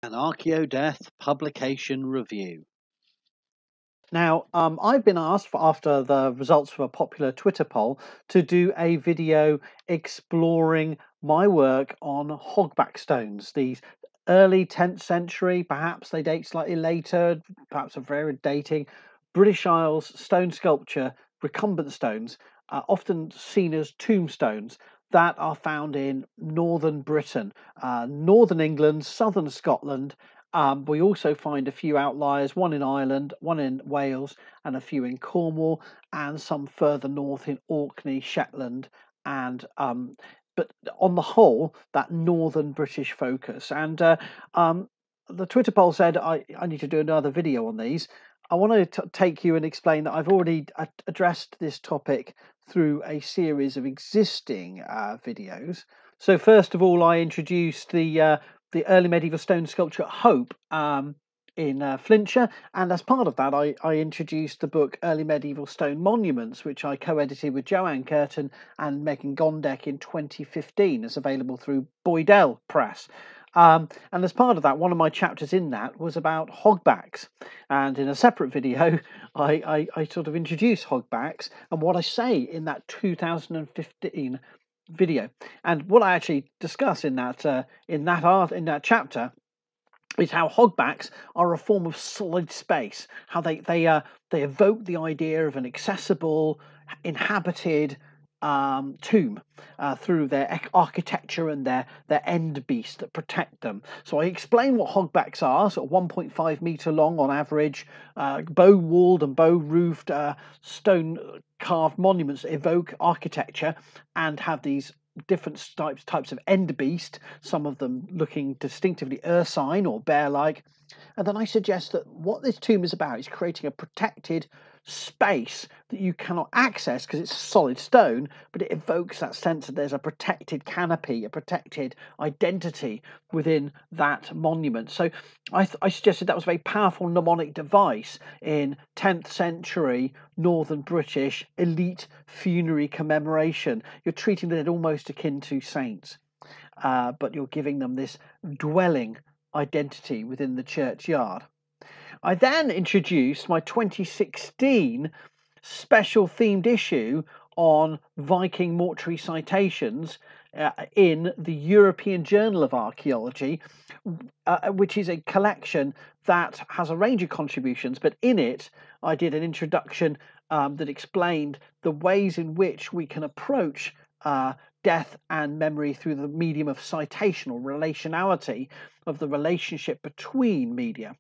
An Archaeodeath publication review. Now, I've been asked after the results of a popular Twitter poll to do a video exploring my work on hogback stones, these early 10th century, perhaps they date slightly later, perhaps a varied dating, British Isles stone sculpture, recumbent stones, often seen as tombstones, that are found in northern Britain, northern England, southern Scotland. We also find a few outliers, one in Ireland, one in Wales, and a few in Cornwall, and some further north in Orkney, Shetland, and but on the whole, that northern British focus. And the Twitter poll said I need to do another video on these. I want to take you and explain that I've already addressed this topic through a series of existing videos. So first of all, I introduced the early medieval stone sculpture at Hope in Flintshire, and as part of that I introduced the book Early Medieval Stone Monuments, which I co-edited with Joanne Curtin and Megan Gondek in 2015. It's available through Boydell Press. And as part of that, one of my chapters in that was about hogbacks, and in a separate video I sort of introduced hogbacks and what I say in that 2015 video. And what I actually discuss in that chapter is how hogbacks are a form of solid space, how they evoke the idea of an accessible, inhabited tomb through their architecture and their end beast that protect them. So I explain what hogbacks are, sort of 1.5 meter long on average, bow walled and bow roofed stone carved monuments that evoke architecture and have these different types of end beast, some of them looking distinctively ursine or bear-like. And then I suggest that what this tomb is about is creating a protected space that you cannot access because it's solid stone, but it evokes that sense that there's a protected canopy, a protected identity within that monument. So I suggested that was a very powerful mnemonic device in 10th century northern British elite funerary commemoration. You're treating the dead almost akin to saints, but you're giving them this dwelling identity within the churchyard. I then introduced my 2016 special themed issue on Viking mortuary citations in the European Journal of Archaeology, which is a collection that has a range of contributions, but in it I did an introduction that explained the ways in which we can approach death and memory through the medium of citation or relationality, of the relationship between media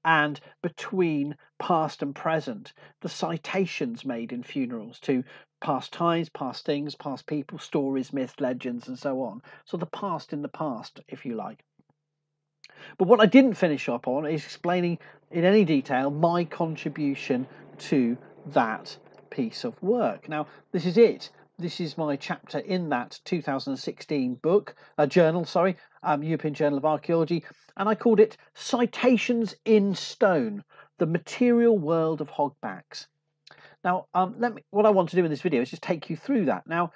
and between past and present, the citations made in funerals to past times, past things, past people, stories, myths, legends, and so on. So the past in the past, if you like. But what I didn't finish up on is explaining in any detail my contribution to that piece of work. Now, this is it. This is my chapter in that 2016 book, European Journal of Archaeology, and I called it Citations in Stone, the Material World of Hogbacks. Now, what I want to do in this video is just take you through that. Now,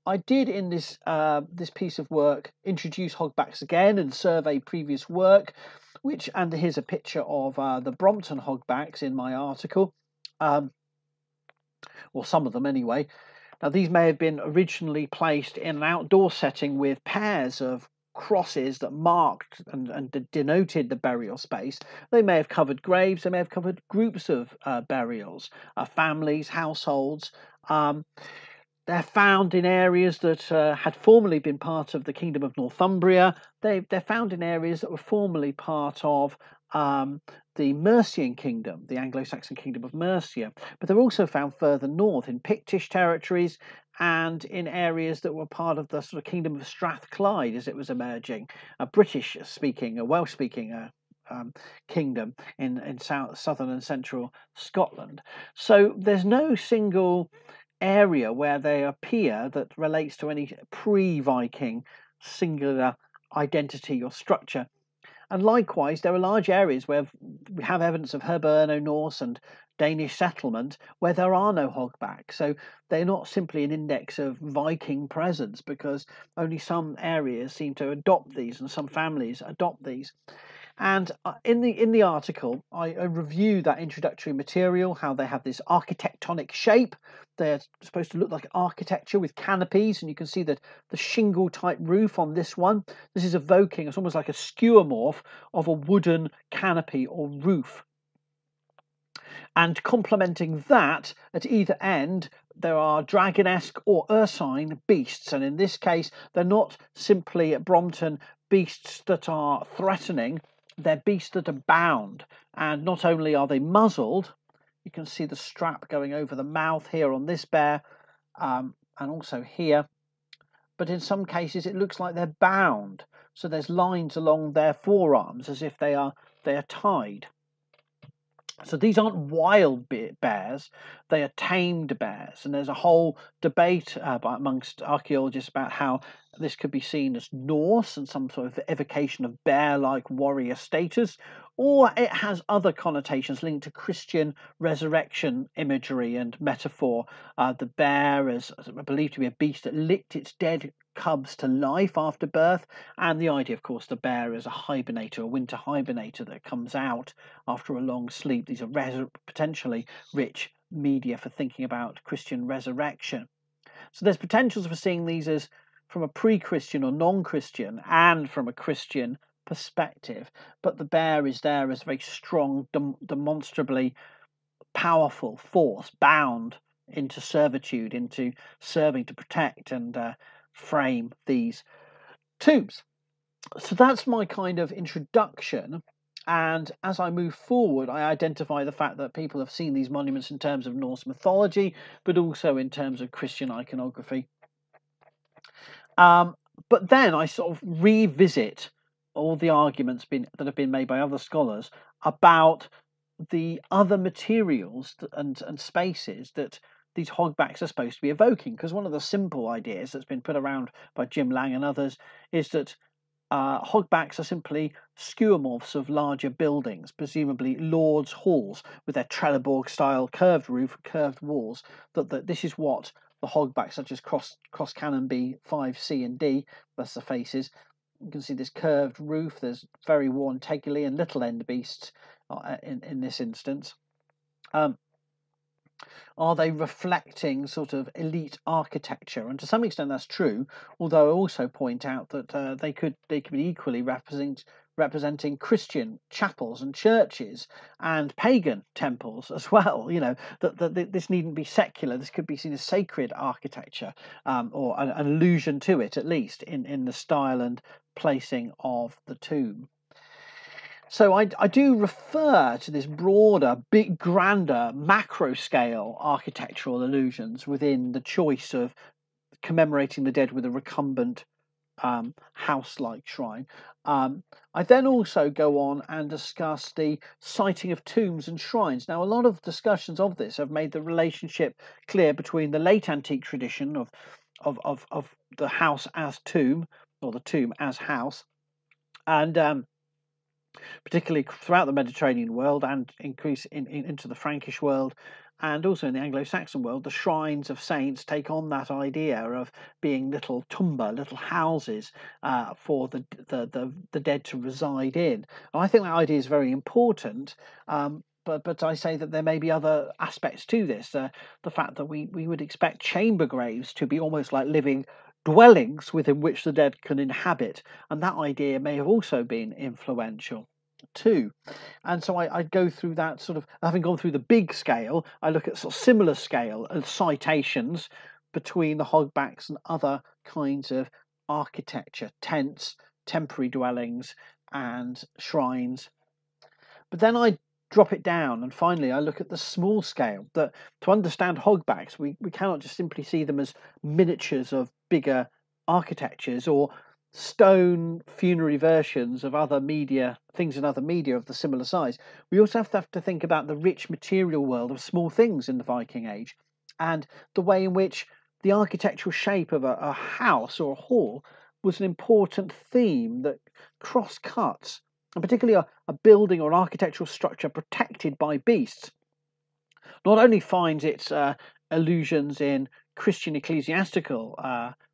I did in this piece of work introduce hogbacks again and survey previous work, and here's a picture of the Brompton hogbacks in my article, or some of them anyway. Now, these may have been originally placed in an outdoor setting with pairs of crosses that marked and denoted the burial space. They may have covered graves, they may have covered groups of burials, families, households. They're found in areas that had formerly been part of the Kingdom of Northumbria. They're found in areas that were formerly part of the Mercian Kingdom, the Anglo-Saxon Kingdom of Mercia. But they're also found further north in Pictish territories and in areas that were part of the sort of Kingdom of Strathclyde as it was emerging, a British-speaking, a Welsh-speaking kingdom in southern and central Scotland. So there's no single area where they appear that relates to any pre-Viking singular identity or structure. And likewise, there are large areas where we have evidence of Hiberno-Norse and Danish settlement where there are no hogbacks. So they're not simply an index of Viking presence, because only some areas seem to adopt these and some families adopt these. And in the article, I review that introductory material, how they have this architectonic shape. They're supposed to look like architecture with canopies, and you can see that the shingle type roof on this one. This is evoking, it's almost like a skeuomorph of a wooden canopy or roof. And complementing that, at either end, there are dragon-esque or ursine beasts. And in this case, they're not simply at Brompton beasts that are threatening, they're beasts that are bound. And not only are they muzzled, you can see the strap going over the mouth here on this bear, and also here. But in some cases, it looks like they're bound. So there's lines along their forearms as if they are tied. So these aren't wild bears, they are tamed bears. And there's a whole debate amongst archaeologists about how this could be seen as Norse and some sort of evocation of bear-like warrior status, or it has other connotations linked to Christian resurrection imagery and metaphor. The bear is believed to be a beast that licked its dead cubs to life after birth, and the idea, of course, the bear is a hibernator, a winter hibernator that comes out after a long sleep. These are potentially rich media for thinking about Christian resurrection. So there's potentials for seeing these as from a pre-Christian or non-Christian and from a Christian perspective, but the bear is there as a very strong, demonstrably powerful force bound into servitude, into serving to protect and frame these tombs. So that's my kind of introduction. And as I move forward, I identify the fact that people have seen these monuments in terms of Norse mythology, but also in terms of Christian iconography. But then I sort of revisit all the arguments that have been made by other scholars about the other materials and spaces that these hogbacks are supposed to be evoking. Because one of the simple ideas that's been put around by Jim Lang and others is that hogbacks are simply skeuomorphs of larger buildings, presumably lords' halls with their Trelleborg-style curved roof, curved walls. That this is what the hogbacks, such as cross cannon B 5C and D, that's the faces. You can see this curved roof. There's very worn tegulae and little end beasts in this instance. Are they reflecting sort of elite architecture? And to some extent that's true, although I also point out that they could be equally representing Christian chapels and churches and pagan temples as well. You know, that this needn't be secular. This could be seen as sacred architecture, or an allusion to it, at least in the style and placing of the tomb. So I do refer to this broader, big, grander, macro scale architectural illusions within the choice of commemorating the dead with a recumbent house-like shrine. I then also go on and discuss the siting of tombs and shrines. Now, a lot of discussions of this have made the relationship clear between the late antique tradition of the house as tomb, or the tomb as house, and particularly throughout the Mediterranean world and increase into the Frankish world, and also in the Anglo-Saxon world, the shrines of saints take on that idea of being little tumba, little houses for the dead to reside in. And I think that idea is very important. But I say that there may be other aspects to this. The fact that we would expect chamber graves to be almost like living dwellings within which the dead can inhabit, and that idea may have also been influential too. And so I go through that sort of, having gone through the big scale, I look at sort of similar scale and citations between the hogbacks and other kinds of architecture, tents, temporary dwellings and shrines. But then I drop it down, and finally I look at the small scale, that to understand hogbacks we cannot just simply see them as miniatures of bigger architectures or stone funerary versions of other media, things in other media of the similar size. We also have to think about the rich material world of small things in the Viking Age, and the way in which the architectural shape of a house or a hall was an important theme that cross-cuts, and particularly a building or an architectural structure protected by beasts, not only finds its allusions in Christian ecclesiastical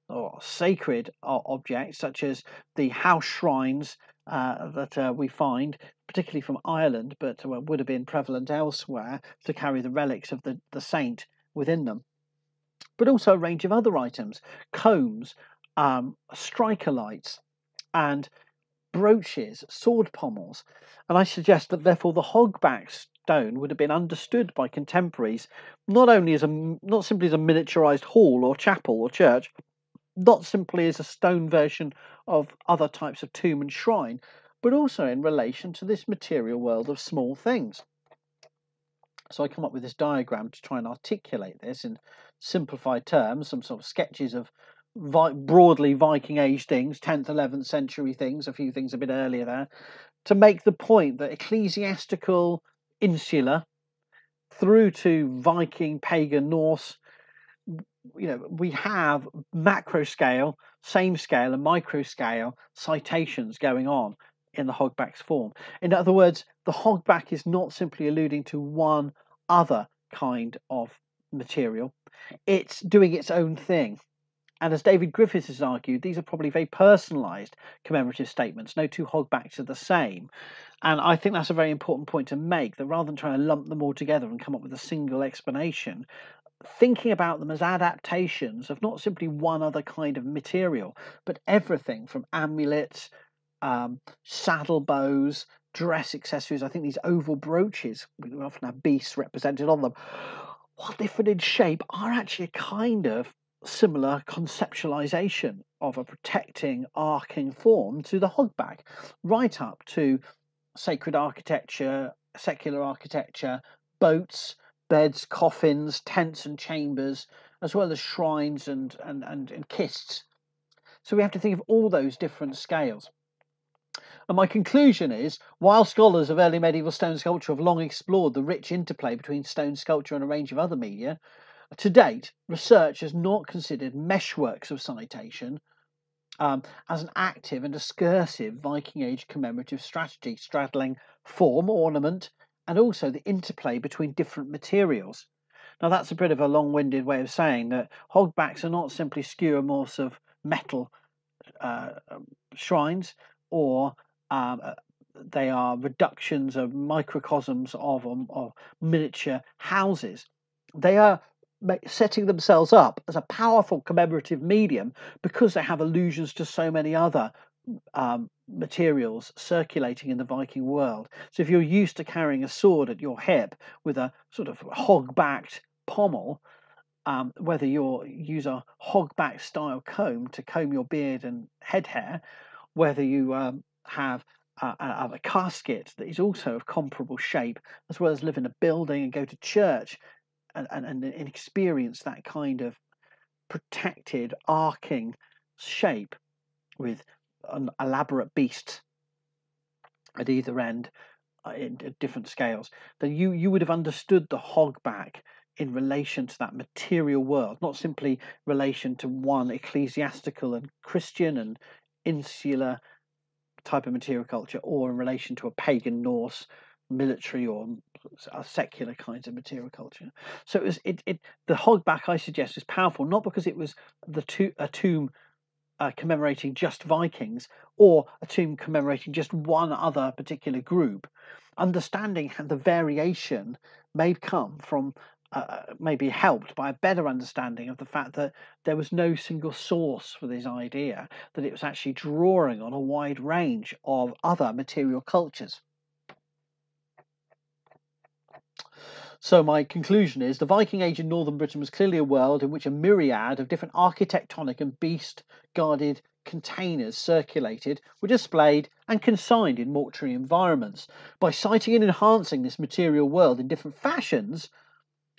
or sacred objects, such as the house shrines that we find, particularly from Ireland, but would have been prevalent elsewhere, to carry the relics of the saint within them. But also a range of other items, combs, striker lights, and brooches, sword pommels. And I suggest that therefore the hogback stone would have been understood by contemporaries not only as not simply as a miniaturized hall or chapel or church, not simply as a stone version of other types of tomb and shrine, but also in relation to this material world of small things. So I come up with this diagram to try and articulate this in simplified terms, some sort of sketches of broadly Viking Age things, 10th, 11th century things, a few things a bit earlier there, to make the point that ecclesiastical, insular, through to Viking, pagan, Norse, we have macro scale, same scale, and micro scale citations going on in the Hogback's form. In other words, the Hogback is not simply alluding to one other kind of material, it's doing its own thing. And as David Griffiths has argued, these are probably very personalised commemorative statements. No two Hogbacks are the same. And I think that's a very important point to make, that rather than trying to lump them all together and come up with a single explanation, thinking about them as adaptations of not simply one other kind of material, but everything from amulets, saddle bows, dress accessories. I think these oval brooches, we often have beasts represented on them, while different in shape, are actually a kind of similar conceptualization of a protecting, arcing form to the hogback, right up to sacred architecture, secular architecture, boats, beds, coffins, tents and chambers, as well as shrines and kists. So we have to think of all those different scales. And my conclusion is, while scholars of early medieval stone sculpture have long explored the rich interplay between stone sculpture and a range of other media, to date, research has not considered meshworks of citation as an active and discursive Viking Age commemorative strategy, straddling form, ornament, and also the interplay between different materials. Now, that's a bit of a long-winded way of saying that hogbacks are not simply skeuomorphs of metal shrines, or they are reductions of microcosms of miniature houses. They are setting themselves up as a powerful commemorative medium because they have allusions to so many other materials circulating in the Viking world. So if you're used to carrying a sword at your hip with a sort of hog-backed pommel, whether you use a hogback style comb to comb your beard and head hair, whether you have a casket that is also of comparable shape, as well as live in a building and go to church and experience that kind of protected, arcing shape with an elaborate beast at either end in different scales, then you would have understood the hogback in relation to that material world, not simply relation to one ecclesiastical and Christian and insular type of material culture, or in relation to a pagan Norse military or secular kinds of material culture. So the hogback, I suggest, is powerful not because it was a tomb commemorating just Vikings, or a tomb commemorating just one other particular group. Understanding how the variation may come from, may be helped by a better understanding of the fact that there was no single source for this idea, that it was actually drawing on a wide range of other material cultures. So my conclusion is the Viking Age in northern Britain was clearly a world in which a myriad of different architectonic and beast-guarded containers circulated, were displayed and consigned in mortuary environments. By citing and enhancing this material world in different fashions,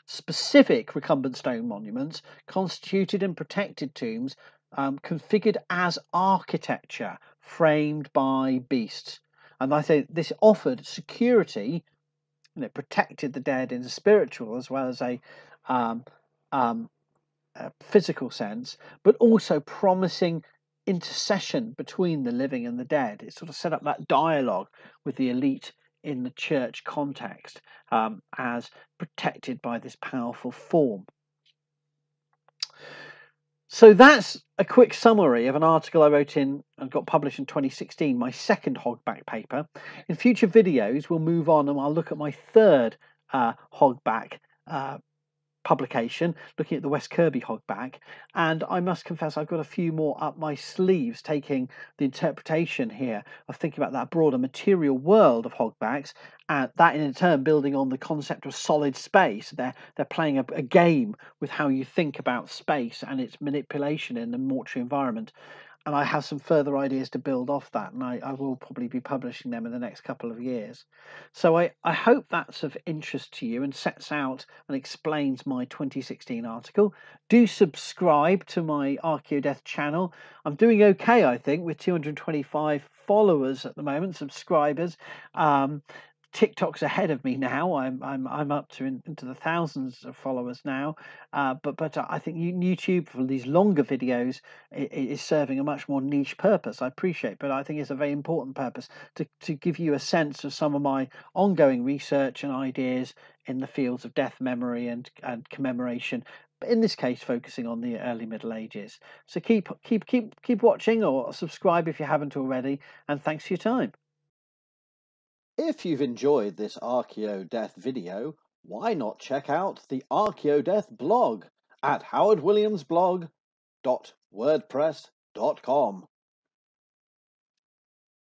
specific recumbent stone monuments constituted and protected tombs configured as architecture framed by beasts. And I think this offered security, and it protected the dead in a spiritual as well as a physical sense, but also promising intercession between the living and the dead. It sort of set up that dialogue with the elite in the church context as protected by this powerful form. So that's a quick summary of an article I wrote in and got published in 2016, my second hogback paper. In future videos, we'll move on and I'll look at my third hogback publication, looking at the West Kirby hogback. And I must confess, I've got a few more up my sleeves, taking the interpretation here of thinking about that broader material world of hogbacks, and that in turn building on the concept of solid space. They're playing a game with how you think about space and its manipulation in the mortuary environment. And I have some further ideas to build off that, and I will probably be publishing them in the next couple of years. So I hope that's of interest to you and sets out and explains my 2016 article. Do subscribe to my ArchaeoDeath channel. I'm doing okay, I think, with 225 followers at the moment, subscribers. TikTok's ahead of me now. I'm up to into the thousands of followers now. But I think YouTube for these longer videos is serving a much more niche purpose. I appreciate, but I think it's a very important purpose to give you a sense of some of my ongoing research and ideas in the fields of death memory and commemoration. But in this case, focusing on the early Middle Ages. So keep watching or subscribe if you haven't already. And thanks for your time. If you've enjoyed this ArchaeoDeath video, why not check out the ArchaeoDeath blog at howardwilliamsblog.wordpress.com.